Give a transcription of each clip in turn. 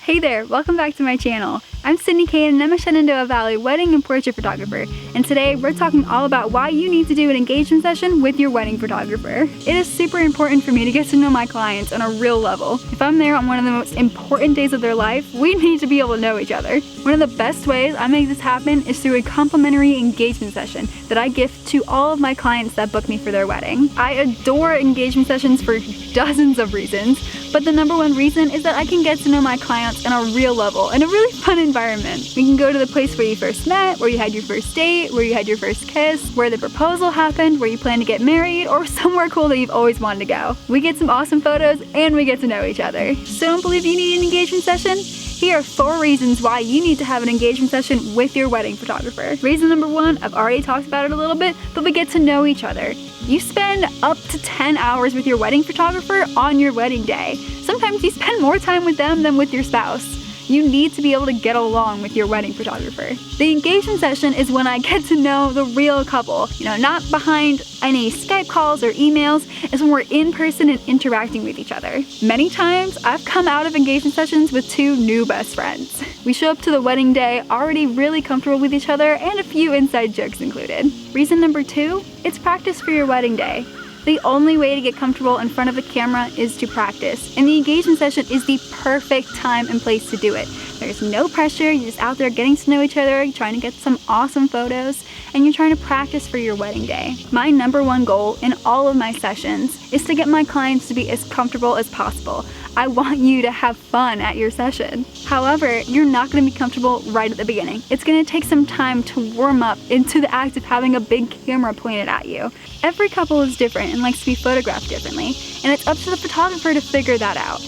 Hey there, welcome back to my channel. I'm Sydney Kane and I'm a Shenandoah Valley wedding and portrait photographer. And today we're talking all about why you need to do an engagement session with your wedding photographer. It is super important for me to get to know my clients on a real level. If I'm there on one of the most important days of their life, we need to be able to know each other. One of the best ways I make this happen is through a complimentary engagement session that I gift to all of my clients that book me for their wedding. I adore engagement sessions for dozens of reasons, but the number one reason is that I can get to know my clients on a real level in a really fun environment. We can go to the place where you first met, where you had your first date, where you had your first kiss, where the proposal happened, where you plan to get married, or somewhere cool that you've always wanted to go. We get some awesome photos and we get to know each other. So don't believe you need an engagement session? Here are 4 reasons why you need to have an engagement session with your wedding photographer. Reason number 1, I've already talked about it a little bit, but we get to know each other. You spend up to 10 hours with your wedding photographer on your wedding day. Sometimes you spend more time with them than with your spouse. You need to be able to get along with your wedding photographer. The engagement session is when I get to know the real couple, not behind any Skype calls or emails. It's when we're in person and interacting with each other. Many times, I've come out of engagement sessions with 2 new best friends. We show up to the wedding day already really comfortable with each other and a few inside jokes included. Reason number 2, it's practice for your wedding day. The only way to get comfortable in front of a camera is to practice, and the engagement session is the perfect time and place to do it. There's no pressure, you're just out there getting to know each other, trying to get some awesome photos, and you're trying to practice for your wedding day. My number 1 goal in all of my sessions is to get my clients to be as comfortable as possible. I want you to have fun at your session. However, you're not going to be comfortable right at the beginning. It's going to take some time to warm up into the act of having a big camera pointed at you. Every couple is different and likes to be photographed differently, and it's up to the photographer to figure that out.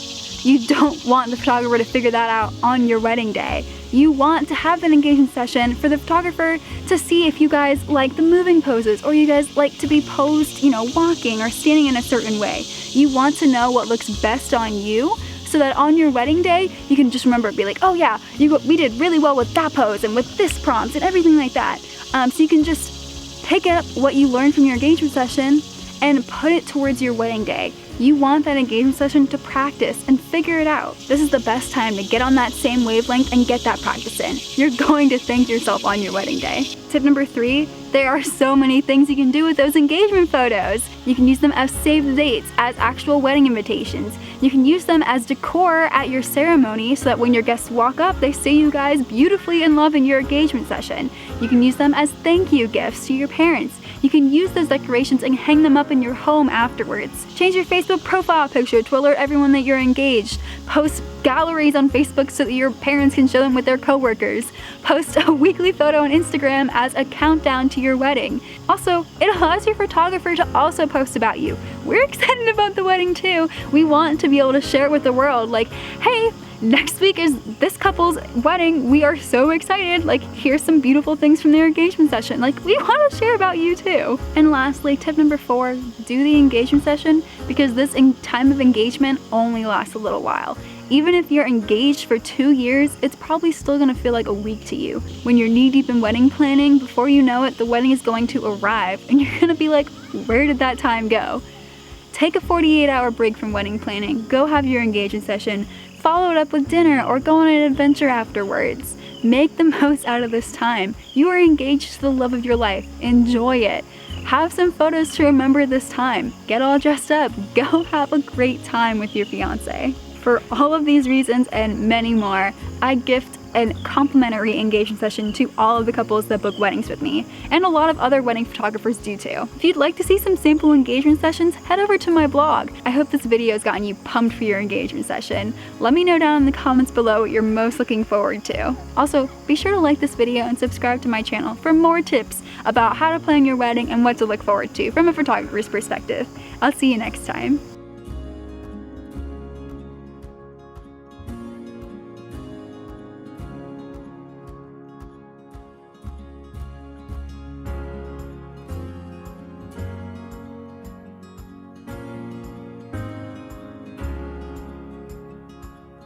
You don't want the photographer to figure that out on your wedding day. You want to have an engagement session for the photographer to see if you guys like the moving poses, or you guys like to be posed, walking or standing in a certain way. You want to know what looks best on you, so that on your wedding day, you can just remember, be like, oh yeah, we did really well with that pose and with this prompt and everything like that. So you can just pick up what you learned from your engagement session and put it towards your wedding day. You want that engagement session to practice and figure it out. This is the best time to get on that same wavelength and get that practice in. You're going to thank yourself on your wedding day. Tip number 3, there are so many things you can do with those engagement photos. You can use them as saved dates, as actual wedding invitations. You can use them as decor at your ceremony so that when your guests walk up, they see you guys beautifully in love in your engagement session. You can use them as thank you gifts to your parents. You can use those decorations and hang them up in your home afterwards. Change your Facebook profile picture to alert everyone that you're engaged. Post galleries on Facebook so that your parents can show them with their coworkers. Post a weekly photo on Instagram as a countdown to your wedding. Also, it allows your photographer to also post about you. We're excited about the wedding too. We want to be able to share it with the world, like, hey, next week is this couple's wedding. We are so excited. Like, here's some beautiful things from their engagement session. Like, we want to share about you too. And lastly, tip number 4, do the engagement session because this time of engagement only lasts a little while. Even if you're engaged for 2 years, it's probably still gonna feel like a week to you. When you're knee-deep in wedding planning, before you know it, the wedding is going to arrive and you're gonna be like, where did that time go? Take a 48-hour break from wedding planning, go have your engagement session, follow it up with dinner or go on an adventure afterwards. Make the most out of this time. You are engaged to the love of your life. Enjoy it. Have some photos to remember this time. Get all dressed up. Go have a great time with your fiance. For all of these reasons and many more, I gift a complimentary engagement session to all of the couples that book weddings with me, and a lot of other wedding photographers do too. If you'd like to see some sample engagement sessions, head over to my blog. I hope this video has gotten you pumped for your engagement session. Let me know down in the comments below what you're most looking forward to. Also, be sure to like this video and subscribe to my channel for more tips about how to plan your wedding and what to look forward to from a photographer's perspective. I'll see you next time.